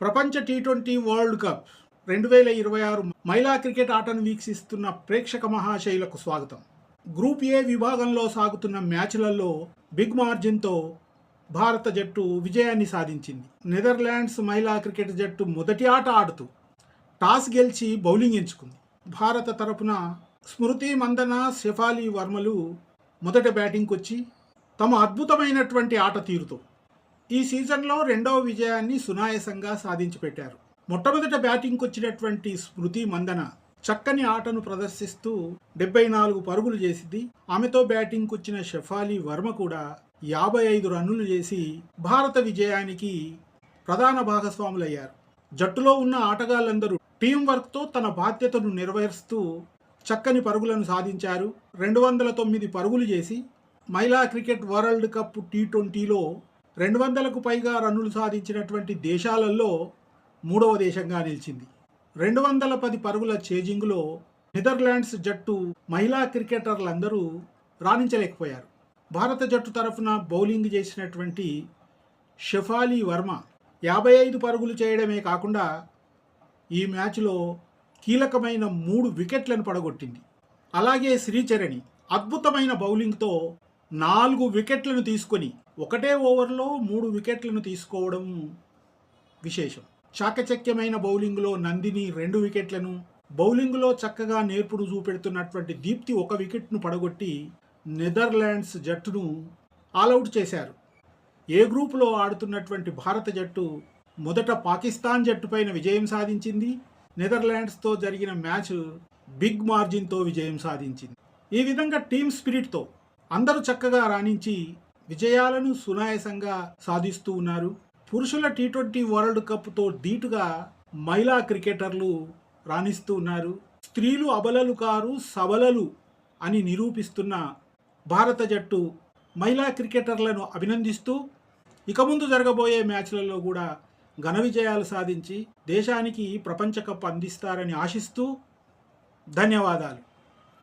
ప్రపంచ T20 world cup 2026 మహిళా cricket ఆటను వీక్షిస్తున్న ప్రేక్షక మహాశైలకు స్వాగతం. గ్రూప్ ఏ విభాగంలో సాగుతున్న మ్యాచ్లలో బిగ్ మార్జిన్తో భారత జట్టు విజయాన్ని సాధించింది. నెదర్లాండ్స్ మహిళా క్రికెట్ జట్టు మొదటి ఆట ఆడుతూ టాస్ గెలిచి బౌలింగ్ ఎంచుకుంది. భారత తరపున స్మృతి మందన, షెఫాలి వర్మలు మొదట బ్యాటింగ్కి వచ్చి తమ అద్భుతమైనటువంటి ఆట తీరుతో ఈ సీజన్లో రెండవ విజయాన్ని సునాయాసంగా సాధించి పెట్టారు. మొట్టమొదట బ్యాటింగ్కి వచ్చినటువంటి స్మృతి మందన చక్కని ఆటను ప్రదర్శిస్తూ 74 పరుగులు చేసింది. ఆమెతో బ్యాటింగ్కి వచ్చిన షెఫాలి వర్మ కూడా 55 రన్నులు చేసి భారత విజయానికి ప్రధాన భాగస్వాములయ్యారు. జట్టులో ఉన్న ఆటగాళ్లందరూ టీం వర్క్తో తన బాధ్యతను నెరవేరుస్తూ చక్కని పరుగులను సాధించారు. 209 పరుగులు చేసి మహిళా క్రికెట్ వరల్డ్ కప్ టీ20లో 200కు పైగా రన్నులు సాధించినటువంటి దేశాలలో మూడవ దేశంగా నిలిచింది. 210 పరుగుల చేజింగ్లో నెదర్లాండ్స్ జట్టు మహిళా క్రికెటర్లందరూ రాణించలేకపోయారు. భారత జట్టు తరఫున బౌలింగ్ చేసినటువంటి షెఫాలి వర్మ 55 పరుగులు చేయడమే కాకుండా ఈ మ్యాచ్లో కీలకమైన 3 వికెట్లను పడగొట్టింది. అలాగే శ్రీచరణి అద్భుతమైన బౌలింగ్తో 4 వికెట్లను తీసుకొని ఒకటే ఓవర్లో 3 వికెట్లను తీసుకోవడం విశేషం. చాకచక్యమైన బౌలింగ్లో నందిని 2 వికెట్లను, బౌలింగ్లో చక్కగా నేర్పుడు చూపెడుతున్నటువంటి దీప్తి 1 వికెట్ను పడగొట్టి నెదర్లాండ్స్ జట్టును ఆలౌట్ చేశారు. ఏ గ్రూపులో ఆడుతున్నటువంటి భారత జట్టు మొదట పాకిస్తాన్ జట్టుపైన విజయం సాధించింది. నెదర్లాండ్స్తో జరిగిన మ్యాచ్ బిగ్ మార్జిన్తో విజయం సాధించింది. ఈ విధంగా టీమ్ స్పిరిట్తో అందరూ చక్కగా రాణించి విజయాలను సునాయాసంగా సాధిస్తూ ఉన్నారు. పురుషుల టీ20 వరల్డ్ కప్తో ధీటుగా మహిళా క్రికెటర్లు రాణిస్తూ ఉన్నారు. స్త్రీలు అబలలు కారు, సబలలు అని నిరూపిస్తున్న భారత జట్టు మహిళా క్రికెటర్లను అభినందిస్తూ ఇక ముందు జరగబోయే మ్యాచ్లలో కూడా ఘన విజయాలు సాధించి దేశానికి ప్రపంచ కప్ అందిస్తారని ఆశిస్తూ ధన్యవాదాలు.